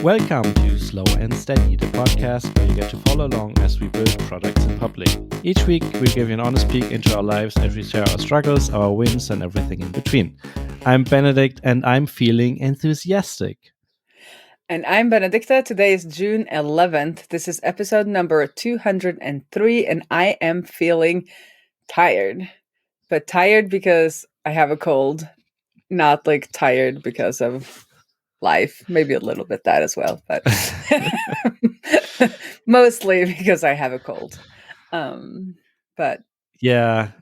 Welcome to Slow and Steady, the podcast where you get to follow along as we build products in public. Each week, we give you an honest peek into our lives as we share our struggles, our wins, and everything in between. I'm Benedikt, and I'm feeling enthusiastic. And I'm Benedicte. Today is June 11th. This is episode number 203, and I am feeling tired. But tired because I have a cold, not like tired because of life. Maybe a little bit that as well, but mostly because I have a cold. But yeah,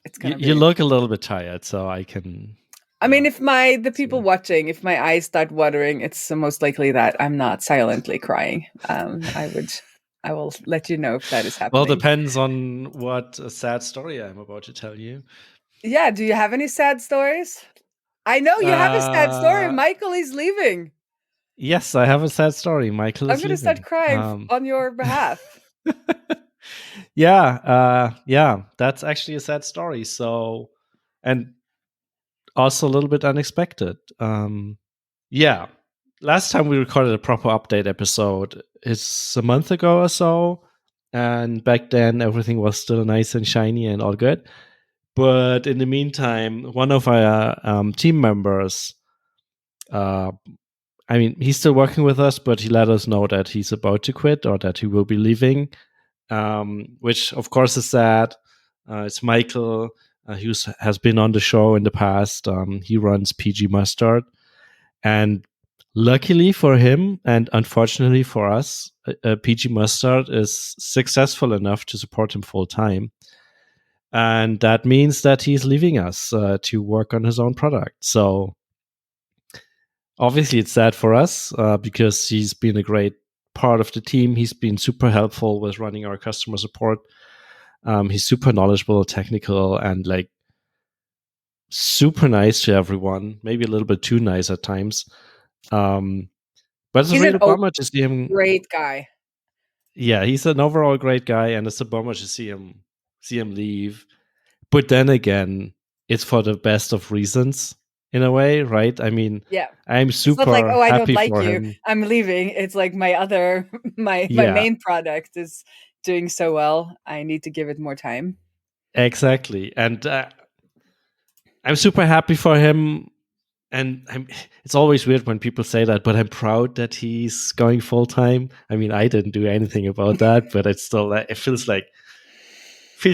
it's gonna you be. look a little bit tired, so I can. I mean, if the people watching, if my eyes start watering, it's most likely that I'm not silently crying. I will let you know if that is happening. Well, depends on what a sad story I'm about to tell you. Yeah, do you have any sad stories? I know you have a sad story. Michael is leaving. Yes, I have a sad story. Michael is leaving. I'm going to start crying on your behalf. Yeah, that's actually a sad story. So, and also a little bit unexpected. Yeah, last time we recorded a proper update episode is a month ago or so, and back then everything was still nice and shiny and all good. But in the meantime, one of our team members, I mean, he's still working with us, but he let us know that he's about to quit or that he will be leaving, which of course is sad. It's Michael, who has been on the show in the past. He runs PG Mustard, and luckily for him, and unfortunately for us, PG Mustard is successful enough to support him full time. And that means that he's leaving us to work on his own product. So obviously it's sad for us because he's been a great part of the team. He's been super helpful with running our customer support. He's super knowledgeable, technical, and like super nice to everyone. Maybe a little bit too nice at times. But it's a real bummer to see him. Great guy. Yeah, he's an overall great guy, and it's a bummer to see him leave. But then again, it's for the best of reasons in a way, right? I mean, yeah, I'm super it's not like, I don't happy like you, him. I'm leaving. It's like my main product is doing so well. I need to give it more time. Exactly, and I'm super happy for him. And it's always weird when people say that, but I'm proud that he's going full time. I mean, I didn't do anything about that, but it's still, it feels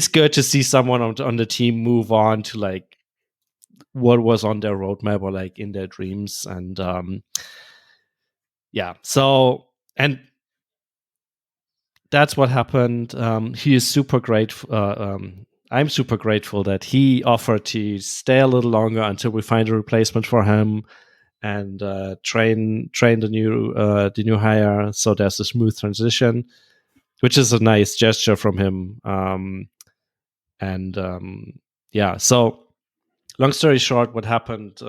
good to see someone on the team move on to like what was on their roadmap or like in their dreams. And yeah, so, and that's what happened. He is super grateful. I'm super grateful that he offered to stay a little longer until we find a replacement for him and train the new hire, so there's a smooth transition, which is a nice gesture from him. Yeah, so long story short, what happened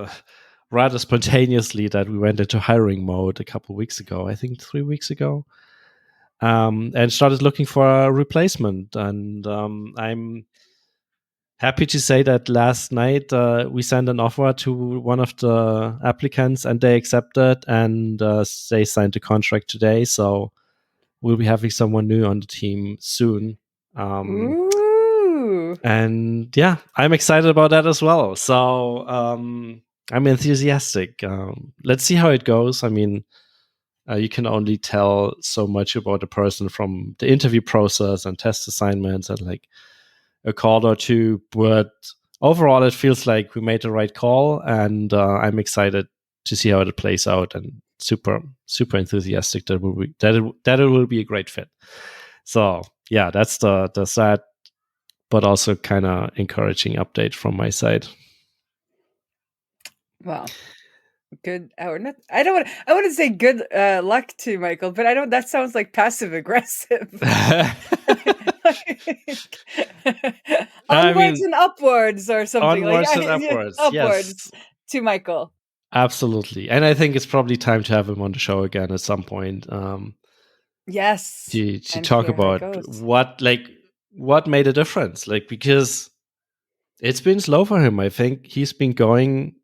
rather spontaneously that we went into hiring mode a couple weeks ago, I think 3 weeks ago, and started looking for a replacement. And I'm happy to say that last night we sent an offer to one of the applicants and they accepted, and they signed the contract today. So we'll be having someone new on the team soon. And yeah, I'm excited about that as well. So I'm enthusiastic. Let's see how it goes. I mean, you can only tell so much about a person from the interview process and test assignments and like a call or two, but overall it feels like we made the right call, and I'm excited to see how it plays out, and super enthusiastic that it will be a great fit. So yeah, that's the sad but also kind of encouraging update from my side. Wow. Good or not? I want to say good luck to Michael, but I don't. That sounds like passive aggressive. Onwards and upwards, or something. Onwards and upwards. Upwards, yes. To Michael. Absolutely, and I think it's probably time to have him on the show again at some point. Yes, to talk about what made a difference, like, because it's been slow for him. I think he's been building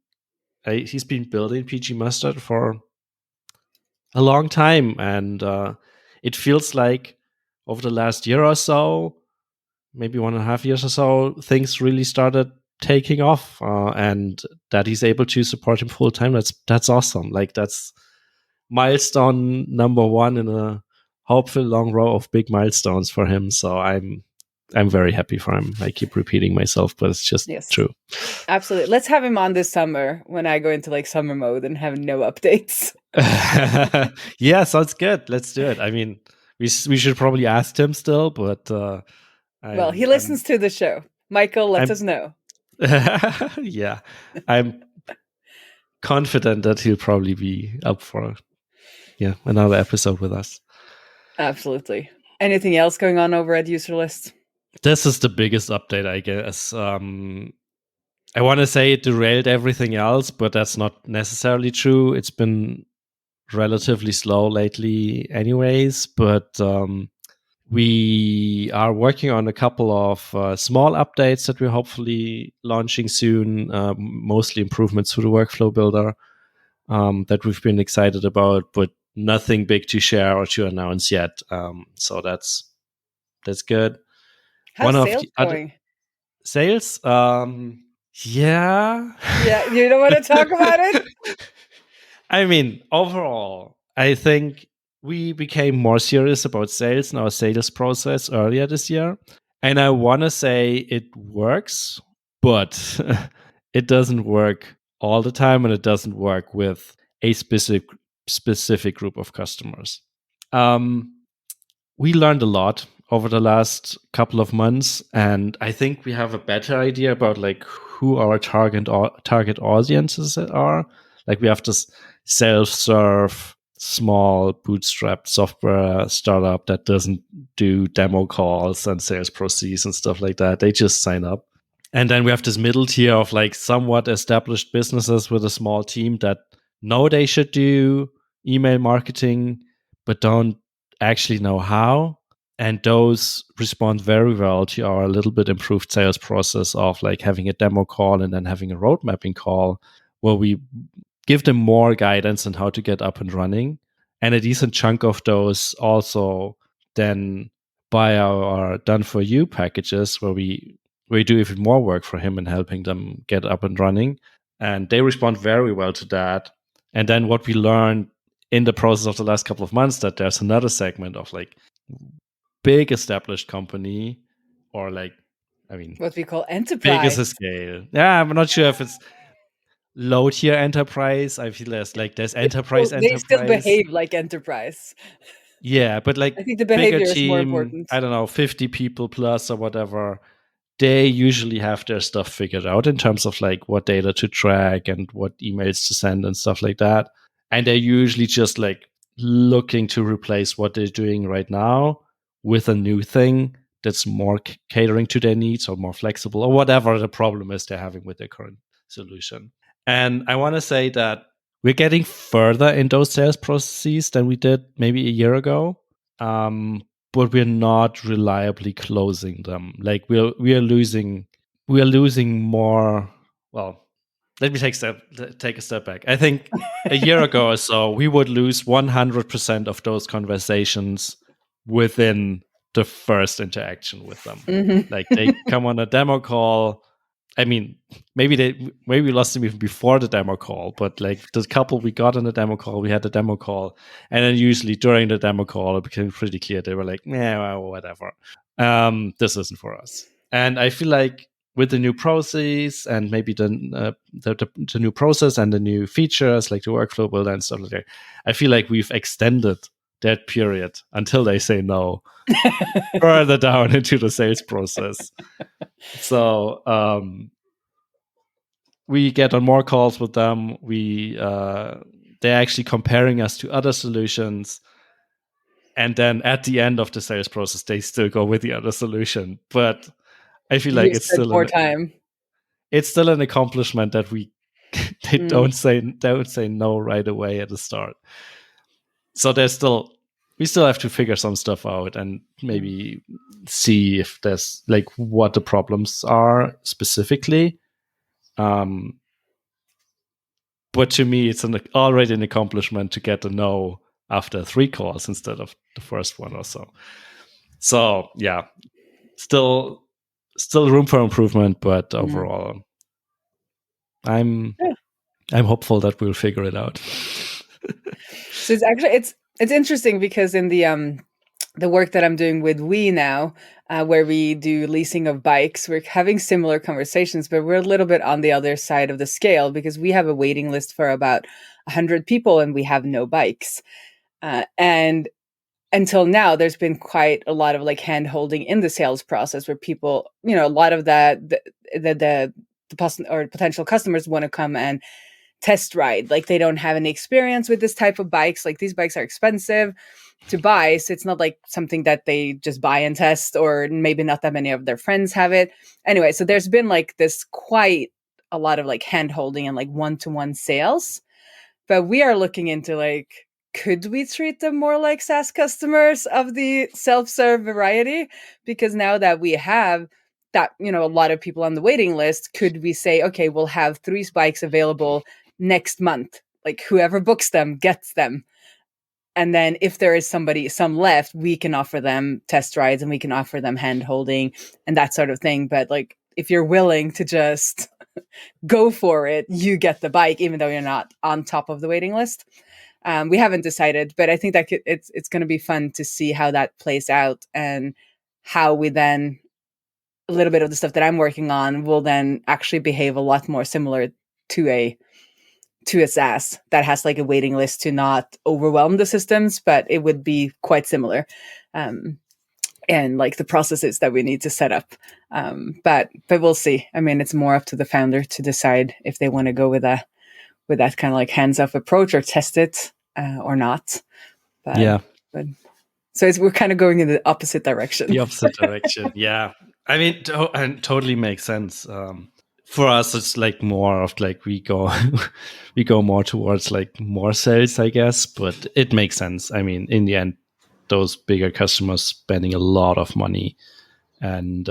PG Mustard for a long time, and it feels like over the last year or so, maybe 1.5 years or so, things really started taking off, and that he's able to support him full time. That's awesome. Like that's milestone number one in a hopefully long row of big milestones for him. So I'm very happy for him. I keep repeating myself, but it's just Yes, true. absolutely. Let's have him on this summer when I go into like summer mode and have no updates. Yeah, sounds good. Let's do it. I mean, we should probably ask him still, but Well, he I'm I'm listens to the show. Michael, let us I'm know. yeah, I'm confident that he'll probably be up for another episode with us. Absolutely. Anything else going on over at Userlist? This is the biggest update, I guess. I want to say it derailed everything else, but that's not necessarily true. It's been relatively slow lately, anyways. But we are working on a couple of small updates that we're hopefully launching soon, mostly improvements to the workflow builder that we've been excited about, but nothing big to share or to announce yet. So that's good. One How's of sales the other going? sales, yeah. Yeah, you don't want to talk about it? I mean, overall, I think we became more serious about sales in our sales process earlier this year. And I want to say it works, but it doesn't work all the time, and it doesn't work with a specific group of customers. Um, we learned a lot over the last couple of months, and I think we have a better idea about like who our target audiences are. Like we have this self-serve small bootstrapped software startup that doesn't do demo calls and sales processes and stuff like that. They just sign up. And then we have this middle tier of like somewhat established businesses with a small team that know they should do email marketing, but don't actually know how. And those respond very well to our little bit improved sales process of like having a demo call and then having a road mapping call where we give them more guidance on how to get up and running. And a decent chunk of those also then buy our done for you packages where we do even more work for him and helping them get up and running. And they respond very well to that. And then what we learned in the process of the last couple of months that there's another segment of like big established company or like, I mean, What we call big as enterprise. a scale. Yeah, I'm not sure if it's low tier enterprise. I feel there's They still enterprise. behave like enterprise. Yeah, but like I think the bigger behavior is more team, important. I don't know, 50 people plus or whatever, they usually have their stuff figured out in terms of like what data to track and what emails to send and stuff like that. And they're usually just like looking to replace what they're doing right now with a new thing that's more catering to their needs or more flexible or whatever the problem is they're having with their current solution. And I want to say that we're getting further in those sales processes than we did maybe a year ago. But we're not reliably closing them. Like we are losing more. Well, let me take a step back. I think a year ago or so, we would lose 100% of those conversations within the first interaction with them. Mhm. Like they come on a demo call. I mean, maybe we lost them even before the demo call, but like the couple we got on the demo call, we had the demo call, and then usually during the demo call, it became pretty clear they were like, "Yeah, well, whatever, this isn't for us." And I feel like with the new process and maybe the new process and the new features like the workflow builder and stuff like that, I feel like we've extended that period until they say no further down into the sales process. So we get on more calls with them. They're actually comparing us to other solutions, and then at the end of the sales process, they still go with the other solution. But I feel like You've spent more time. it's still an accomplishment that they Mm, don't say no right away at the start. So we still have to figure some stuff out and mm, maybe see if there's like what the problems are specifically. Um, but to me, it's already an accomplishment to get a no after 3 calls instead of the first one or so. So yeah, still room for improvement, but overall, I'm hopeful that we'll figure it out. So it's actually it's interesting because in the work that I'm doing with We now, where we do leasing of bikes, we're having similar conversations, but we're a little bit on the other side of the scale because we have a waiting list for about 100 people and we have no bikes. And until now, there's been quite a lot of like hand holding in the sales process where people, a lot of the potential customers want to come and test ride. Like they don't have any experience with this type of bikes. Like these bikes are expensive to buy. So it's not like something that they just buy and test, or maybe not that many of their friends have it. Anyway, so there's been like this quite a lot of like hand holding and like one-to-one sales. But we are looking into like, could we treat them more like SaaS customers of the self-serve variety? Because now that we have that, a lot of people on the waiting list, could we say, okay, we'll have 3 bikes available next month. Like whoever books them gets them. And then if there is some left, we can offer them test rides and we can offer them hand holding and that sort of thing. But like, if you're willing to just go for it, you get the bike, even though you're not on top of the waiting list. We haven't decided, but I think that it's going to be fun to see how that plays out and how we then, a little bit of the stuff that I'm working on will then actually behave a lot more similar to a SaaS that has like a waiting list to not overwhelm the systems, but it would be quite similar. And like the processes that we need to set up. But we'll see. I mean, it's more up to the founder to decide if they want to go with that kind of like hands-off approach or test it or not. But so we're kind of going in the opposite direction. The opposite direction, yeah. I mean, and totally makes sense. For us, it's like more of like we go more towards like more sales, I guess. But it makes sense. I mean, in the end, those bigger customers spending a lot of money, and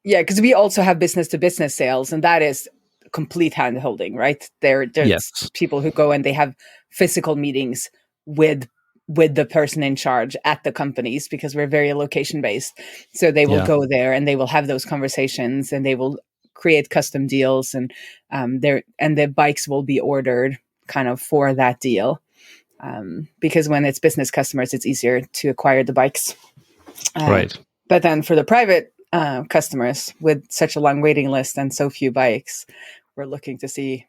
yeah, because we also have business to business sales, and that is complete hand holding, right? There's people who go and they have physical meetings with the person in charge at the companies because we're very location based. So they will go there and they will have those conversations and they will create custom deals and the bikes will be ordered kind of for that deal. Because when it's business customers, it's easier to acquire the bikes. Right. But then for the private customers with such a long waiting list and so few bikes, we're looking to see,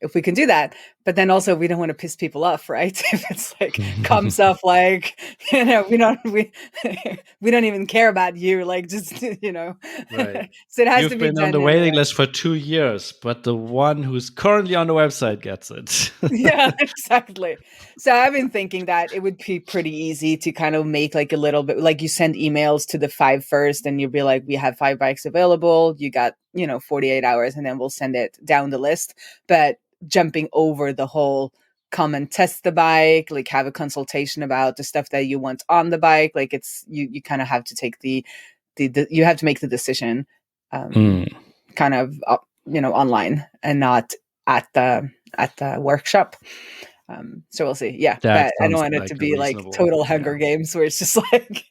if we can do that. But then also we don't want to piss people off, right? If it's like comes off like, we don't even care about you, like just Right. So it has You've to be been done on the waiting list for 2 years, but the one who's currently on the website gets it. Yeah, exactly. So I've been thinking that it would be pretty easy to kind of make like a little bit like you send emails to the 5 first and you'll be like, we have 5 bikes available. You got, 48 hours and then we'll send it down the list. But jumping over the whole come and test the bike, like have a consultation about the stuff that you want on the bike. Like it's, you kind of have to take you have to make the decision kind of, online and not at the workshop. So we'll see. Yeah. That but I don't want it to be like total Hunger Games where it's just like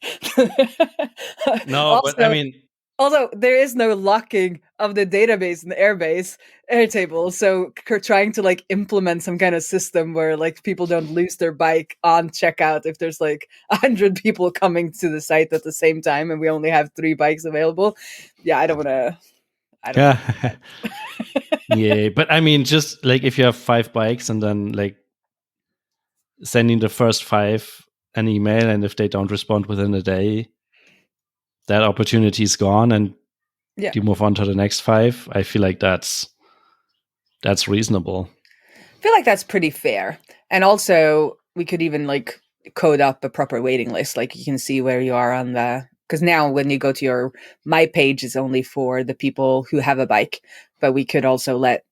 no, also, but I mean, although there is no locking of the database in the airbase Airtable, so trying to like implement some kind of system where like people don't lose their bike on checkout if there's like 100 people coming to the site at the same time and we only have 3 bikes available. Yeah, I don't want to. Yeah, but I mean, just like if you have 5 bikes and then like sending the first 5 an email, and if they don't respond within a day, that opportunity is gone, and you move on to the next 5. I feel like that's reasonable. I feel like that's pretty fair. And also, we could even like code up a proper waiting list. Like you can see where you are on because now when you go to my page is only for the people who have a bike, but we could also let,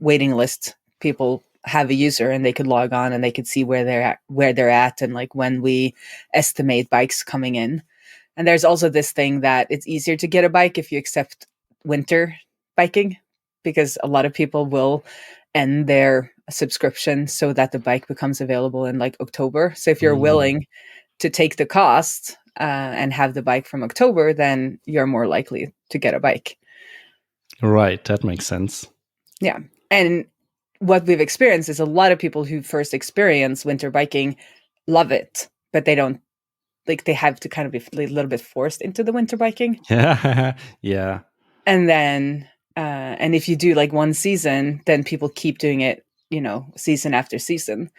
waiting list people have a user and they could log on and they could see where they're at and like when we estimate bikes coming in. And there's also this thing that it's easier to get a bike if you accept winter biking, because a lot of people will end their subscription so that the bike becomes available in like October. So if you're willing to take the cost and have the bike from October, then you're more likely to get a bike. Right, that makes sense. Yeah. And what we've experienced is a lot of people who first experience winter biking love it, but they don't, like, they have to kind of be a little bit forced into the winter biking. Yeah. And then, and if you do like one season, then people keep doing it, season after season.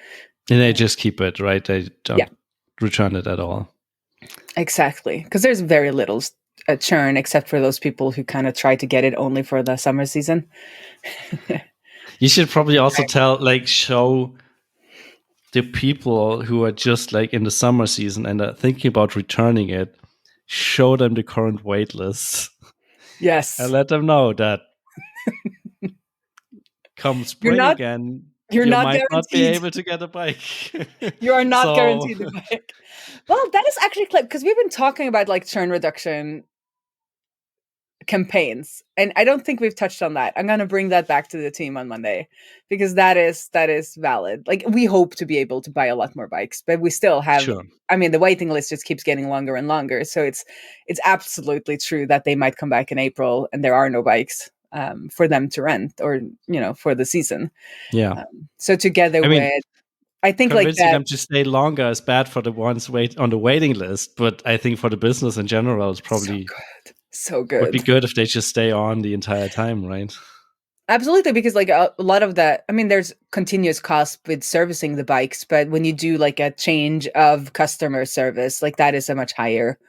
And they just keep it, right? They don't return it at all. Exactly. Because there's very little churn except for those people who kind of try to get it only for the summer season. You should probably also show the people who are just like in the summer season and are thinking about returning it, show them the current wait list. Yes. And let them know that come spring again, you might not be able to get a bike. You are not guaranteed a bike. Well, that is actually clear because we've been talking about like churn reduction campaigns, and I don't think we've touched on that. I'm going to bring that back to the team on Monday because that is valid. Like, we hope to be able to buy a lot more bikes, but we still have. Sure. I mean, the waiting list just keeps getting longer and longer, so it's absolutely true that they might come back in April and there are no bikes for them to rent or for the season. Yeah. So together I think convincing like them to stay longer is bad for the ones on the waiting list, but I think for the business in general, it's probably so good. Would be good if they just stay on the entire time, right? Absolutely, because like a lot of that, I mean, there's continuous cost with servicing the bikes, but when you do like a change of customer service, like that is a much higher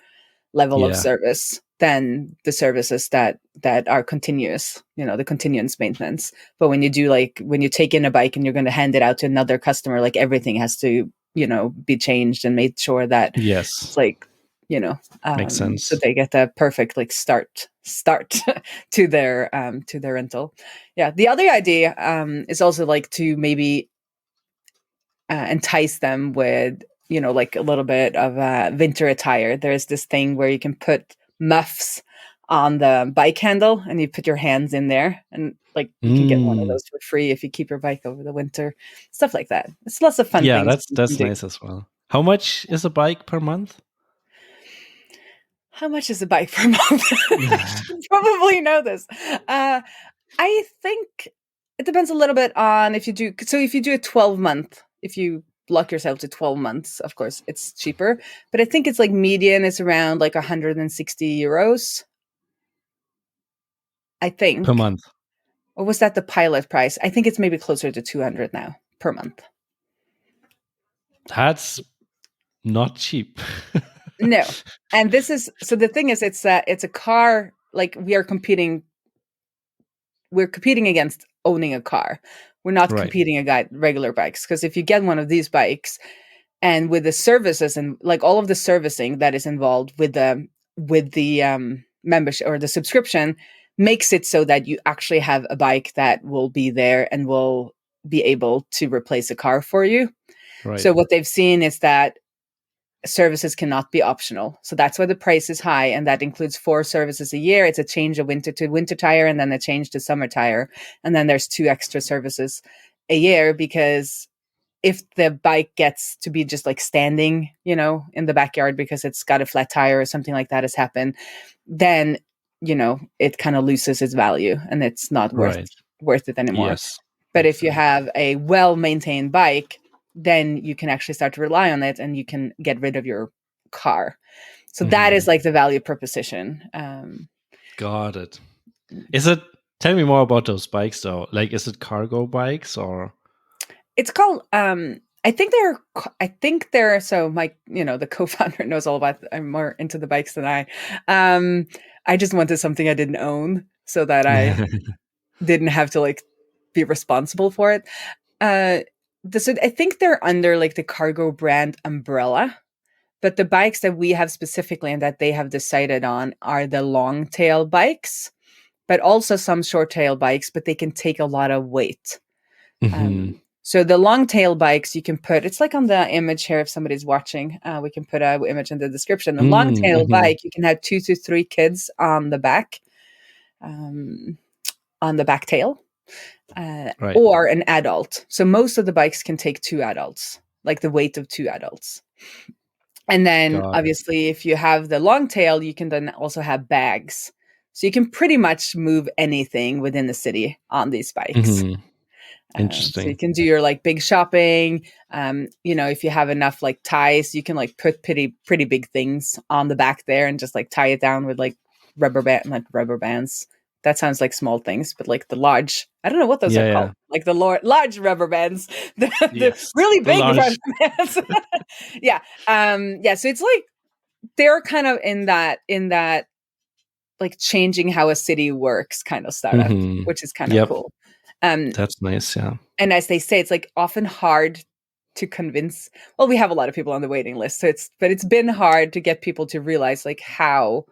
level of service than the services that are continuous, the continuous maintenance. But when you do when you take in a bike and you're going to hand it out to another customer, like everything has to, be changed and made sure that it's like, makes sense. So they get the perfect like start to their rental. Yeah. The other idea is also like to maybe entice them with, like a little bit of winter attire. There's this thing where you can put muffs on the bike handle and you put your hands in there and like you can get one of those for free if you keep your bike over the winter, stuff like that. It's lots of fun things. Yeah, that's nice as well. How much is a bike per month? How much is a bike per month? I should probably know this. I think it depends a little bit on if you do a 12-month, if you lock yourself to 12 months, of course, it's cheaper. But I think it's like median is around like 160 euros. I think. Per month. Or was that the pilot price? I think it's maybe closer to 200 now per month. That's not cheap. No. And this is, so the thing is, it's a car, like we're competing against owning a car. We're not competing against regular bikes. Because if you get one of these bikes and with the services and like all of the servicing that is involved with the membership or the subscription makes it so that you actually have a bike that will be there and will be able to replace a car for you. Right. So what they've seen is that services cannot be optional. So that's why the price is high. And that includes 4 services a year. It's a change of winter to winter tire and then a change to summer tire. And then there's 2 extra services a year because if the bike gets to be just like standing, in the backyard because it's got a flat tire or something like that has happened, then, it kind of loses its value and it's not worth it anymore. Yes. But if you have a well-maintained bike, then you can actually start to rely on it and you can get rid of your car. So that is like the value proposition. Got it. Tell me more about those bikes though. Like, is it cargo bikes or? It's called, I think they're, so my, the co-founder knows all about, I'm more into the bikes than I just wanted something I didn't own so that I didn't have to like be responsible for it. So I think they're under like the cargo brand umbrella, but the bikes that we have specifically and that they have decided on are the long tail bikes, but also some short tail bikes, but they can take a lot of weight. So the long tail bikes you can put, it's like on the image here, if somebody's watching, we can put an image in the description. The long tail bike, you can have 2 to 3 kids on the back tail. Right. or an adult. So most of the bikes can take 2 adults, like the weight of 2 adults. And then Got it. obviously if you have the long tail, you can then also have bags. So you can pretty much move anything within the city on these bikes. Hmm. So you Interesting. can do your like big shopping. If you have enough like ties, you can like put pretty big things on the back there and just like tie it down with like rubber bands. That sounds like small things, but like the large, I don't know what those are Yeah, called. yeah. Like the large rubber bands, the Yes. really The big rubber launch. bands. Yeah. Yeah. So it's like they're kind of in that like changing how a city works kind of startup, Hmm. which is kind of Yep. cool. Um, That's nice. Yeah. and as they say, it's like often hard to convince. Well, we have a lot of people on the waiting list, so it's been hard to get people to realize like how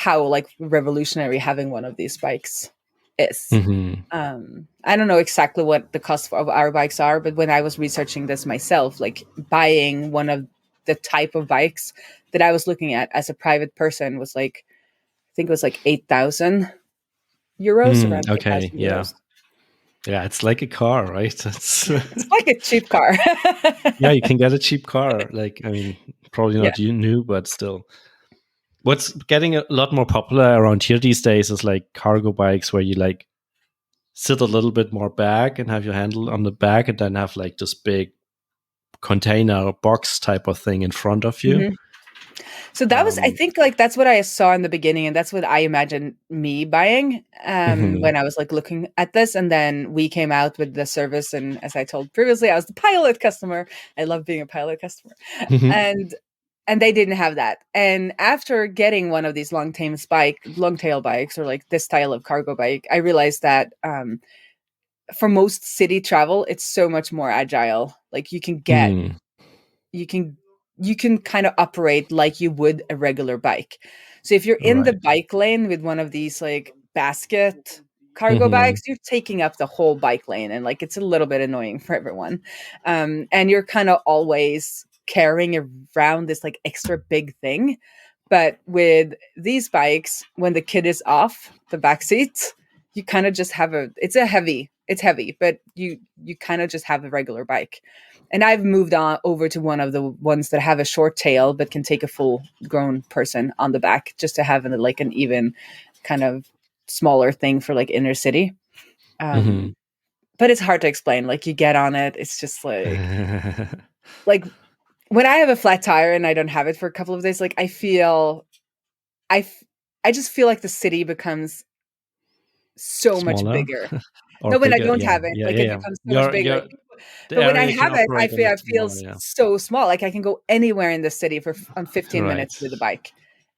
like revolutionary having one of these bikes is. Hmm. I don't know exactly what the cost of our bikes are, but when I was researching this myself, like buying one of the type of bikes that I was looking at as a private person was like, I think it was like 8,000 euros, around eight Okay. thousand Yeah. euros. Yeah. It's like a car, right? It's It's like a cheap car. yeah. You can get a cheap car. Like, I mean, probably Yeah. not new, but still. What's getting a lot more popular around here these days is like cargo bikes where you like sit a little bit more back and have your handle on the back and then have like this big container box type of thing in front of you. Mhm. So that was, I Um, think, like that's what I saw in the beginning, and that's what I imagined me buying mhm. when I was like looking at this. And then we came out with the service, and as I told previously, I was the pilot customer. I love being a pilot customer, and they didn't have that. And after getting one of these long tail bikes, or like this style of cargo bike, I realized that for most city travel, it's so much more agile. Like Mm, you can you can kind of operate like you would a regular bike. So if you're in the right. bike lane with one of these like basket cargo Mhm. bikes, you're taking up the whole bike lane, and like it's a little bit annoying for everyone. And you're kind of always carrying around this like extra big thing. But with these bikes, when the kid is off the back seat, you kind of just have it's heavy, but you kind of just have a regular bike. And I've moved on over to one of the ones that have a short tail but can take a full grown person on the back, just to have like an even kind of smaller thing for like inner city. Mhm. But it's hard to explain. Like you get on it, it's just like when I have a flat tire and I don't have it for a couple of days, like I f- I just feel like the city becomes so much Smaller bigger. or No, when I bigger? don't Yeah. have it, Yeah, like yeah, it yeah. becomes so much bigger. Your the But when I area you can have it, operate in I is feel smaller, yeah. so small. Like I can go anywhere in the city on 15 Right. minutes with a bike.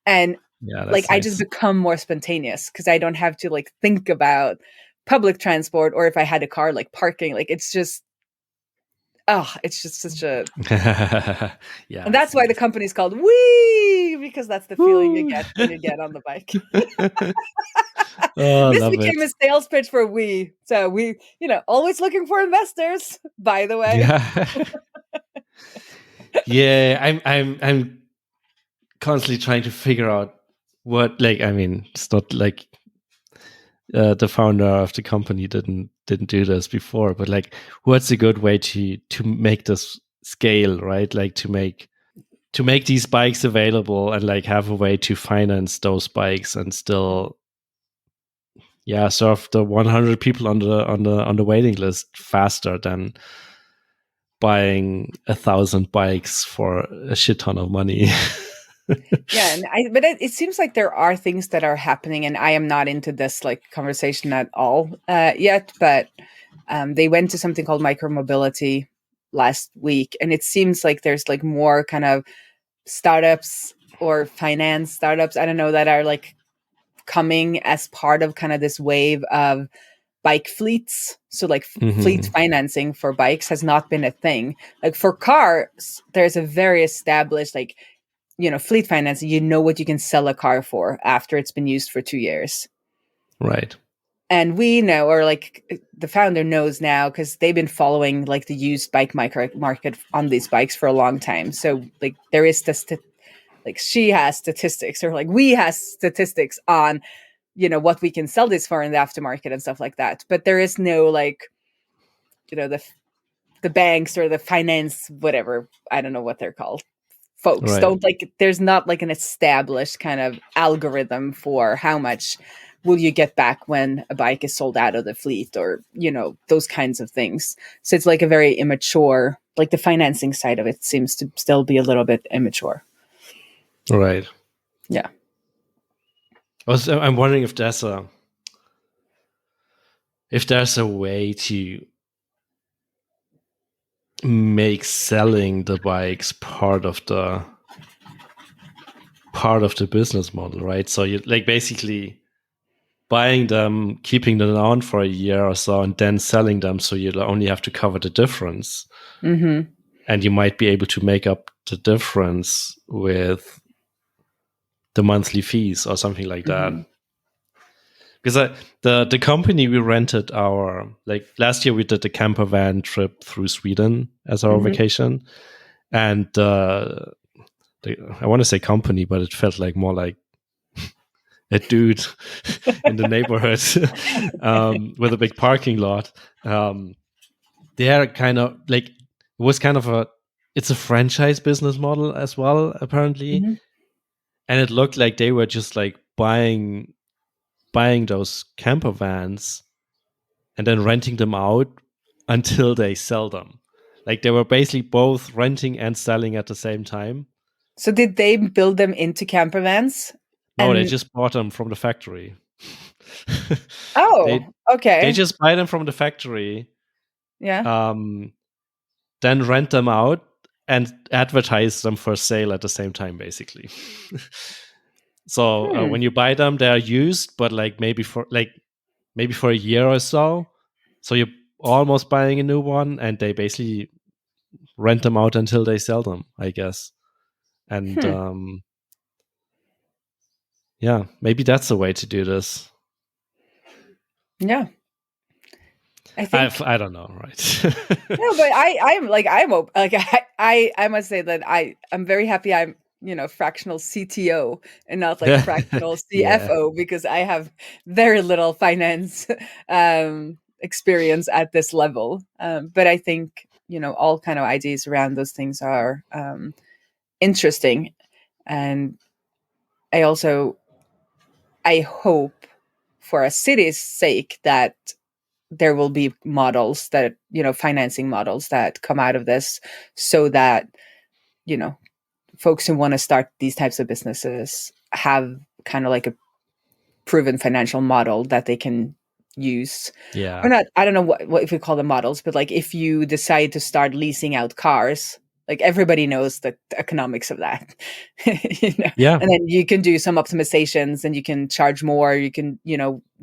And Yeah, like that's I just nice. become more spontaneous because I don't have to like think about public transport, or if I had a car, like parking. Like it's just it's just such a, Yeah, and it's that's why the nice. company's called Wee, because that's the feeling you Woo! get when you get on the bike. Oh, I This love became it. a sales pitch for Wii. So we, always looking for investors, by the way. Yeah. Yeah, I'm constantly trying to figure out what, like, I mean, it's not like the founder of the company didn't do this before, but like what's a good way to make this scale, right? Like to make these bikes available and like have a way to finance those bikes and still, yeah, serve the 100 people on the waiting list faster than buying 1,000 bikes for a shit ton of money. Yeah, but it seems like there are things that are happening, and I am not into this like conversation at all yet. But they went to something called micromobility last week, and it seems like there's like more kind of startups or finance startups, I don't know, that are like coming as part of kind of this wave of bike fleets. So like fleet Hmm. financing for bikes has not been a thing. Like for cars, there's a very established like, fleet financing. You know what you can sell a car for after it's been used for 2 years. Right. And we know, or like the founder knows now, because they've been following like the used bike market on these bikes for a long time. So like there is this, like she has statistics, or like we has statistics on what we can sell this for in the aftermarket and stuff like that. But there is no like, the banks or the finance, whatever, I don't know what they're called, folks Right. don't like, there's not like an established kind of algorithm for how much will you get back when a bike is sold out of the fleet, or those kinds of things. So it's like a very immature, like the financing side of it seems to still be a little bit immature. Right. Yeah. I'm wondering if there's a way to make selling the bikes part of the business model, right? So you like basically buying them, keeping them on for a year or so, and then selling them, so you only have to cover the difference. Mm-hmm. And you might be able to make up the difference with the monthly fees or something like that. Mm-hmm. Because the company we rented like last year we did a camper van trip through Sweden as our Mm-hmm. vacation, and I want to say company, but it felt like more like a dude in the neighborhood with a big parking lot. They're kind of like, it was kind of it's a franchise business model as well, apparently. Mm-hmm. And it looked like they were just like buying those camper vans and then renting them out until they sell them. Like they were basically both renting and selling at the same time. So did they build them into camper vans? No, they And just bought them from the factory. oh, they okay. just buy them from the factory, Yeah. then rent them out and advertise them for sale at the same time, basically. So Hmm. when you buy them, they are used, but like maybe for a year or so. So you're almost buying a new one, and they basically rent them out until they sell them, I guess. And Hmm. yeah, maybe that's the way to do this. Yeah. I think I don't know, right? no, but I must say that I'm very happy I'm fractional CTO and not like fractional Yeah. CFO, because I have very little finance experience at this level. But I think all kind of ideas around those things are interesting, and I also I hope for a city's sake that there will be models that financing models that come out of this, so that you know folks who want to start these types of businesses have kind of like a proven financial model that they can use. Or Yeah. not, I don't know what if we call them models, but like if you decide to start leasing out cars, like everybody knows the economics of that. Yeah. And then you can do some optimizations and you can charge more, you can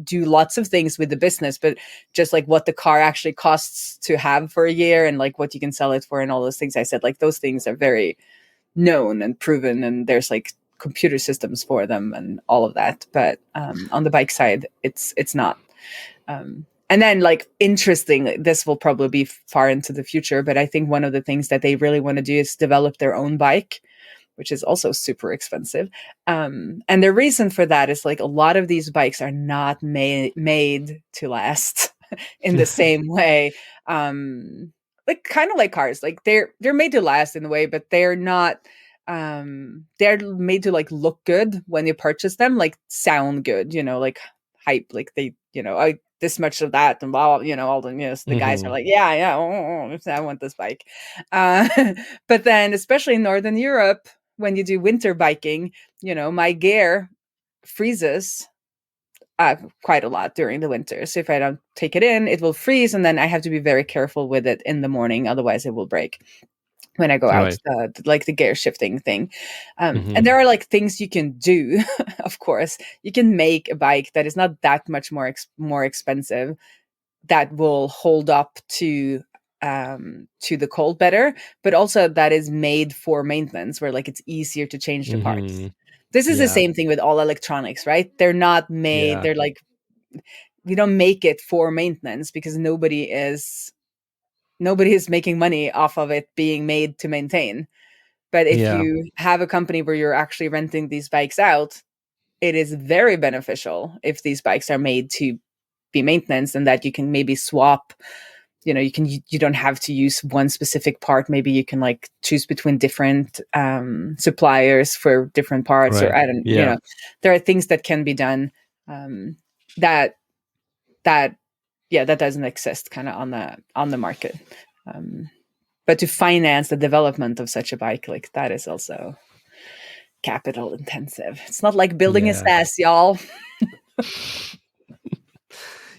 do lots of things with the business, but just like what the car actually costs to have for a year, and like what you can sell it for, and all those things I said, like those things are very known and proven, and there's like computer systems for them and all of that. But on the bike side, it's not. And then, like, interesting, this will probably be far into the future, but I think one of the things that they really want to do is develop their own bike, which is also super expensive. And the reason for that is like a lot of these bikes are not made to last in the same way. Like kind of like cars, like they're made to last in a way, but they're not. They're made to like look good when you purchase them, like sound good, like hype, like they, this much of that and blah, blah, all the, so the guys are Hmm. like, yeah, yeah, I want this bike. Uh, but then, especially in Northern Europe, when you do winter biking, my gear freezes quite a lot during the winter. So if I don't take it in, it will freeze, and then I have to be very careful with it in the morning, otherwise it will break when I go out, Right. like the gear shifting thing. And Hmm. there are like things you can do. Of course, you can make a bike that is not that much more expensive, that will hold up to the cold better, but also that is made for maintenance, where like it's easier to change the parts. Hmm. This is the Yeah. same thing with all electronics, right? They're not made, Yeah. they're like, we don't make it for maintenance, because nobody is making money off of it being made to maintain. But if Yeah. you have a company where you're actually renting these bikes out, it is very beneficial if these bikes are made to be maintenance, and that you can maybe swap. You don't have to use one specific part. Maybe you can like choose between different suppliers for different parts, or Right. I don't. Yeah. There are things that can be done that that doesn't exist kind of on the market. But to finance the development of such a bike, like that is also capital intensive. It's not like building a Yeah. SaaS, y'all.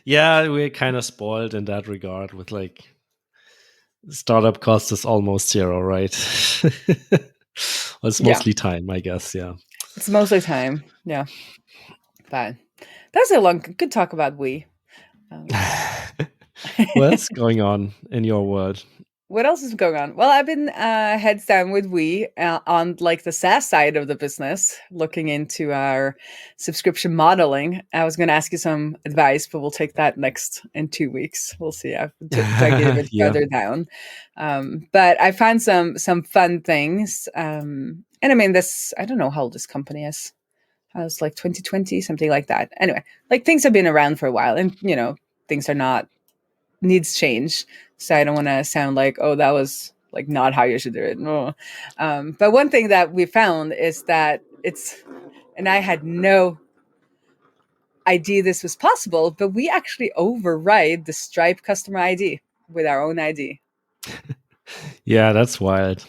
Yeah, we're kind of spoiled in that regard with like startup cost is almost zero, right? Well, it's Yeah, mostly time, I guess. Yeah. it's mostly time. Yeah, but that's a long good talk about we. What's going on in your world? What else is going on? Well, I've been heads down with we on like the SaaS side of the business, looking into our subscription modeling. I was going to ask you some advice, but we'll take that next in 2 weeks. We'll see. I've dug it a bit Yeah. further down, but I found some fun things. And I mean, this I don't know how old this company is. I was like 2020, something like that. Anyway, like things have been around for a while, and things are not needs change. So I don't want to sound like, oh, that was like not how you should do it. No. But one thing that we found is that and I had no idea this was possible, but we actually override the Stripe customer ID with our own ID. Yeah, that's wild.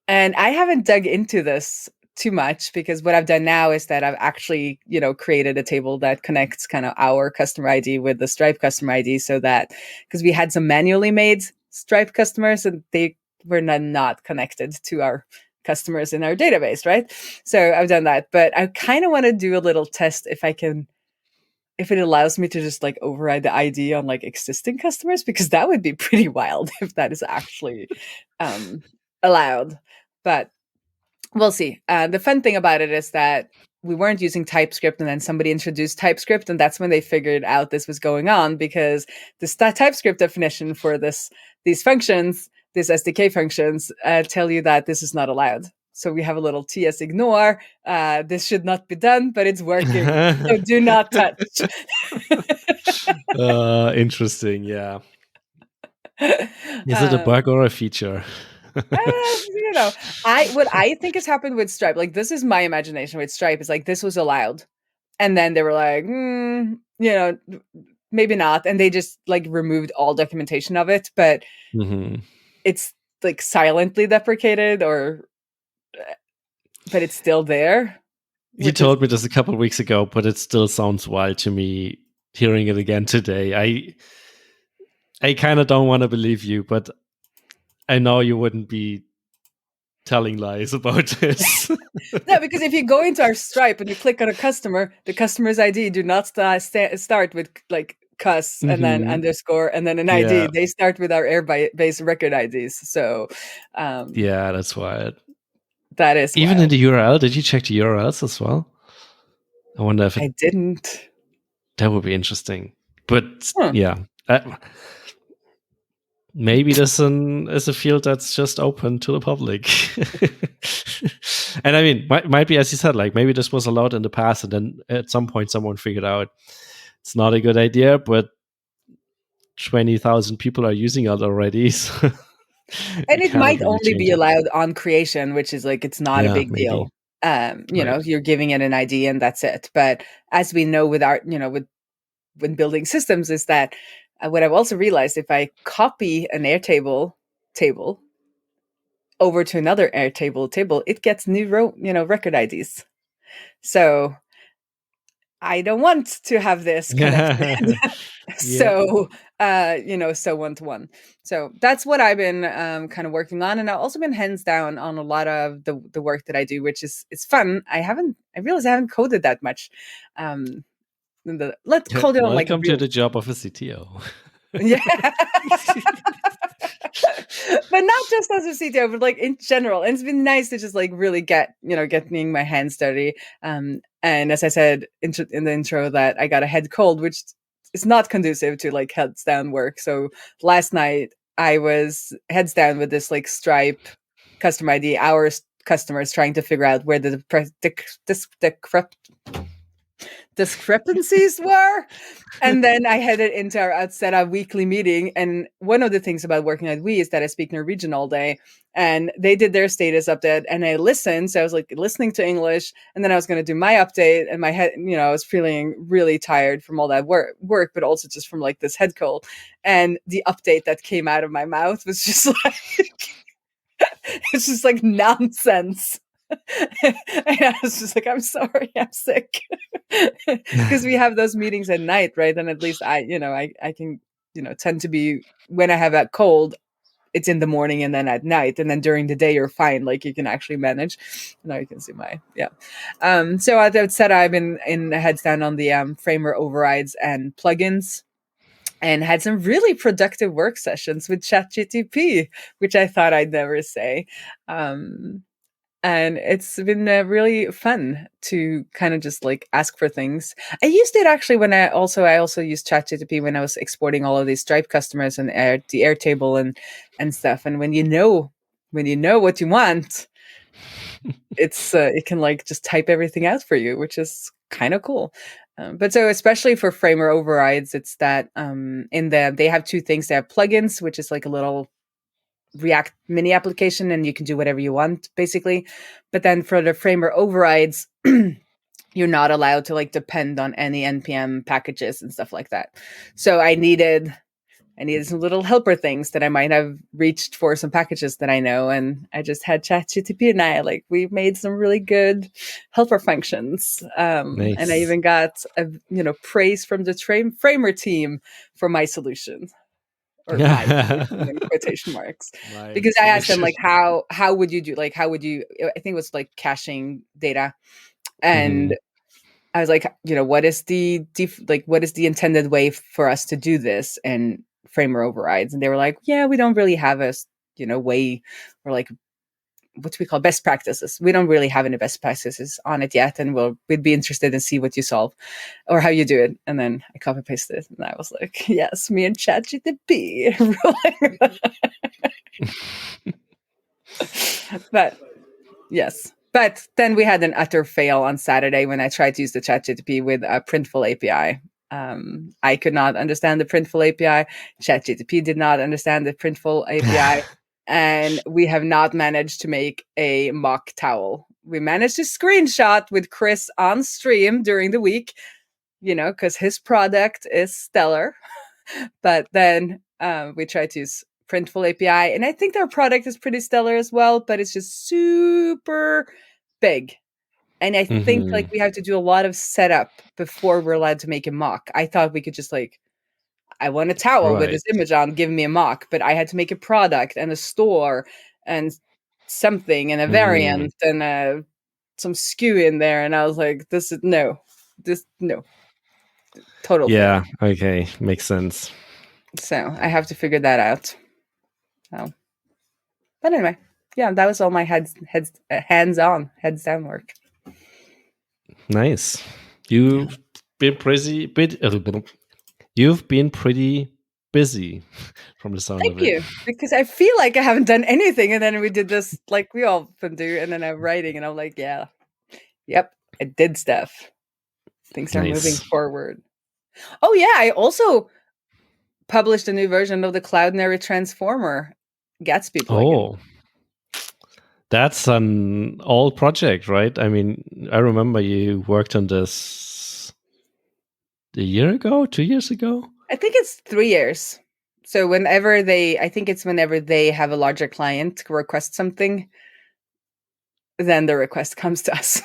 And I haven't dug into this too much, because what I've done now is that I've actually, created a table that connects kind of our customer ID with the Stripe customer ID, so that because we had some manually made Stripe customers and they were not connected to our customers in our database, right? So I've done that, but I kind of want to do a little test if it allows me to just like override the ID on like existing customers, because that would be pretty wild if that is actually allowed. But we'll see. The fun thing about it is that we weren't using TypeScript, and then somebody introduced TypeScript, and that's when they figured out this was going on, because the TypeScript definition for these functions, these SDK functions, tell you that this is not allowed. So we have a little TS ignore. This should not be done, but it's working. So do not touch. Interesting. Yeah. Is it a bug or a feature? What I think has happened with Stripe, like this is my imagination with Stripe, is like this was allowed, and then they were like, maybe not, and they just like removed all documentation of it, but it's like silently deprecated, but it's still there. You told me this a couple of weeks ago, but it still sounds wild to me hearing it again today. I kind of don't want to believe you, but I know you wouldn't be telling lies about this. No, because if you go into our Stripe and you click on a customer, the customer's ID do not start with like cuss and then underscore and then an ID. Yeah. They start with our Airbase record IDs. So, yeah, that's wild. That is even wild. in the URL. Did you check the URLs as well? I wonder if I didn't. That would be interesting. But yeah, maybe this is a field that's just open to the public. And I mean, might be, as you said, like maybe this was allowed in the past, and then at some point someone figured out it's not a good idea, but 20,000 people are using it already. So and it might really only be allowed on creation, which is like, it's not a big deal. You're giving it an ID and that's it. But as we know with our, when building systems, is that what I've also realized, if I copy an Airtable table over to another Airtable table, it gets new record IDs. So I don't want to have this connected. So, so one-to-one. So that's what I've been kind of working on. And I've also been hands down on a lot of the work that I do, which is it's fun. I realize I haven't coded that much. Let's call it on like welcome to the job of a CTO. Yeah. But not just as a CTO, but like in general. And it's been nice to just like really getting my hands dirty. And as I said in the intro, that I got a head cold, which is not conducive to like heads down work. So last night I was heads down with this like Stripe customer ID, our customers, trying to figure out where the discrepancies were. And then I headed into our Outseta weekly meeting. And one of the things about working at We is that I speak Norwegian all day. And they did their status update and I listened. So I was like listening to English. And then I was going to do my update. And my head, I was feeling really tired from all that work, but also just from like this head cold. And the update that came out of my mouth was just like, it's just like nonsense. And I was just like, I'm sorry, I'm sick. Because we have those meetings at night, right? And at least I can, tend to be, when I have a cold, it's in the morning and then at night. And then during the day, you're fine. Like you can actually manage. Now you can see so as I said, I've been in heads down on the framer overrides and plugins, and had some really productive work sessions with ChatGTP, which I thought I'd never say. And it's been really fun to kind of just like ask for things. I used it actually when I also used ChatGPT when I was exporting all of these Stripe customers and the Airtable and stuff. And when you know what you want, it's it can like just type everything out for you, which is kind of cool. But so especially for framer overrides, it's that they have two things. They have plugins, which is like a little React mini application, and you can do whatever you want basically. But then for the framer overrides, you're not allowed to like depend on any npm packages and stuff like that. So I needed some little helper things that I might have reached for some packages that I know, and I just had ChatGPT and we made some really good helper functions. Nice. And I even got praise from the framer team for my solution. Or my in quotation marks, because I asked them like, how would you do, like, how would you, I think it was like caching data, and I was like, what is the what is the intended way for us to do this and framer overrides? And they were like, yeah, we don't really have a way, or like what we call best practices. We don't really have any best practices on it yet, and we'd be interested in see what you solve or how you do it. And then I copy pasted it, and I was like, yes, me and ChatGPT rolling. But yes. But then we had an utter fail on Saturday when I tried to use the ChatGPT with a Printful API. I could not understand the Printful API. ChatGPT did not understand the Printful API. And we have not managed to make a mock towel. We managed to screenshot with Chris on stream during the week, because his product is stellar. But then we tried to use Printful API, and I think their product is pretty stellar as well, but it's just super big. And I think like we have to do a lot of setup before we're allowed to make a mock. I thought we could just like, I want a towel with this image on, give me a mock, but I had to make a product and a store and something and a variant and some SKU in there. And I was like, no. Total. Yeah. Fail. Okay. Makes sense. So I have to figure that out. So, but anyway, yeah, that was all my hands-on, heads-down work. Nice. You've been pretty busy from the sound of it. Thank you, because I feel like I haven't done anything, and then we did this like we all can do, and then I'm writing, and I'm like, yep, I did stuff. Things are moving forward. Oh yeah, I also published a new version of the Cloudinary Transformer Gatsby plugin. Oh, that's an old project, right? I mean, I remember you worked on this a year ago, 2 years ago. I think it's 3 years. So whenever they have a larger client request something, then the request comes to us.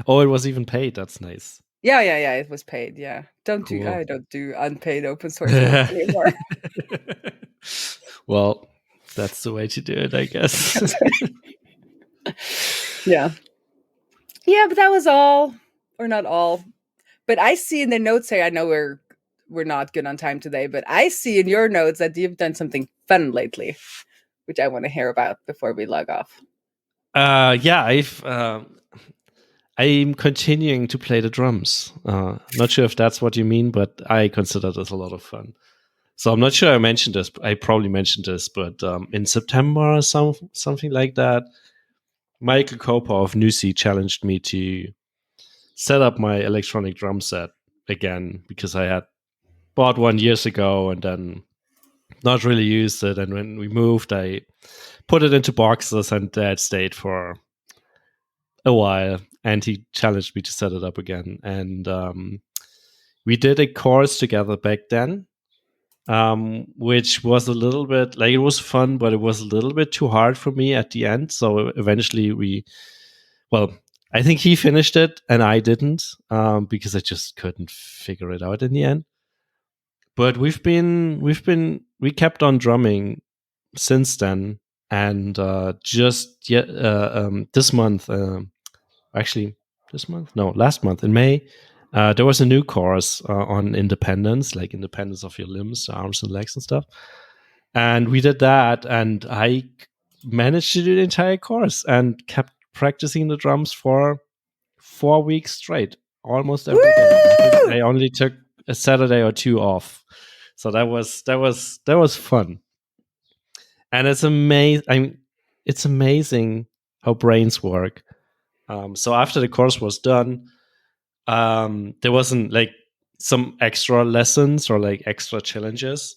Oh, it was even paid. That's nice. Yeah. It was paid. Yeah. I don't do unpaid open source anymore. Well, that's the way to do it, I guess. Yeah. Yeah, but that was all, or not all. But I see in the notes here, I know we're not good on time today, but I see in your notes that you've done something fun lately, which I want to hear about before we log off. Yeah, I'm continuing to play the drums. Not sure if that's what you mean, but I consider this a lot of fun. So I'm not sure I mentioned this. I probably mentioned this, but in September or something like that, Michael Kopa of Nusi challenged me to set up my electronic drum set again because I had bought one years ago and then not really used it. And when we moved, I put it into boxes and that stayed for a while. And he challenged me to set it up again. And we did a course together back then, which was a little bit like, it was fun, but it was a little bit too hard for me at the end. So eventually I think he finished it and I didn't, because I just couldn't figure it out in the end. But we kept on drumming since then, and this month, actually this month, no, last month in May, there was a new course on independence, like independence of your limbs, arms and legs and stuff. And we did that, and I managed to do the entire course and kept practicing the drums for 4 weeks straight, almost every day. I only took a Saturday or two off, so that was fun. And it's amazing. It's amazing how brains work. So after the course was done, there wasn't like some extra lessons or like extra challenges.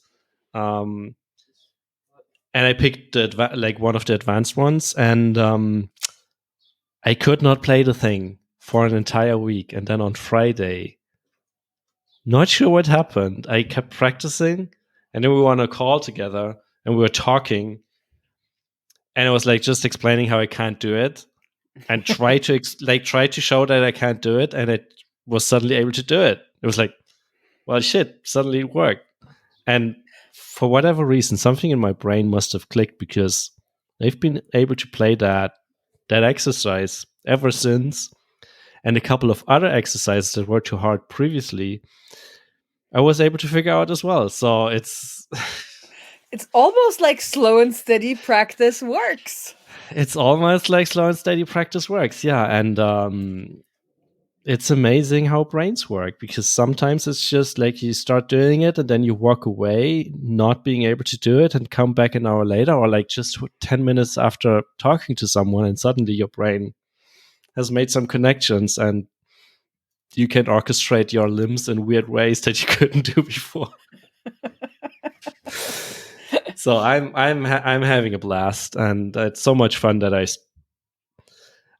And I picked like one of the advanced ones, and I could not play the thing for an entire week. And then on Friday, not sure what happened, I kept practicing, and then we were on a call together and we were talking, and I was like just explaining how I can't do it and try to show that I can't do it, and it was suddenly able to do it. It was like, well, shit, suddenly it worked. And for whatever reason, something in my brain must have clicked, because I've been able to play that exercise ever since. And a couple of other exercises that were too hard previously, I was able to figure out as well. So it's It's almost like slow and steady practice works. It's almost like slow and steady practice works, yeah. And it's amazing how brains work, because sometimes it's just like you start doing it and then you walk away not being able to do it and come back an hour later, or like just 10 minutes after talking to someone, and suddenly your brain has made some connections and you can orchestrate your limbs in weird ways that you couldn't do before. So I'm having a blast, and it's so much fun that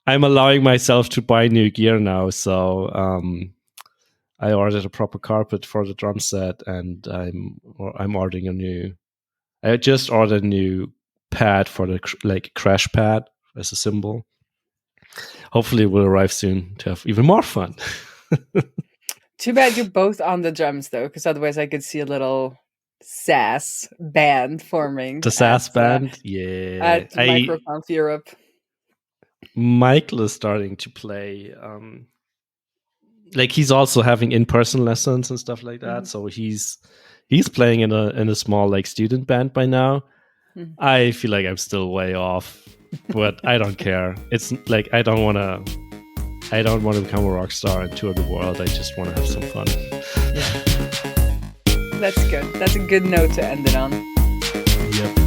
I'm allowing myself to buy new gear now. So I ordered a proper carpet for the drum set, and I'm ordering a new. I just ordered a new pad for the like crash pad as a symbol. Hopefully, it will arrive soon to have even more fun. Too bad you're both on the drums though, because otherwise I could see a little SAS band forming. The SAS band, yeah. At Microconf Europe. Michael is starting to play. Like he's also having in-person lessons and stuff like that. Mm-hmm. So he's playing in a small like student band by now. Mm-hmm. I feel like I'm still way off, but I don't care. It's like I don't want to become a rock star and tour the world. I just want to have some fun. Yeah. That's good. That's a good note to end it on. Yep.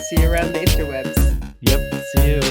See you around the interwebs. Yep. See you.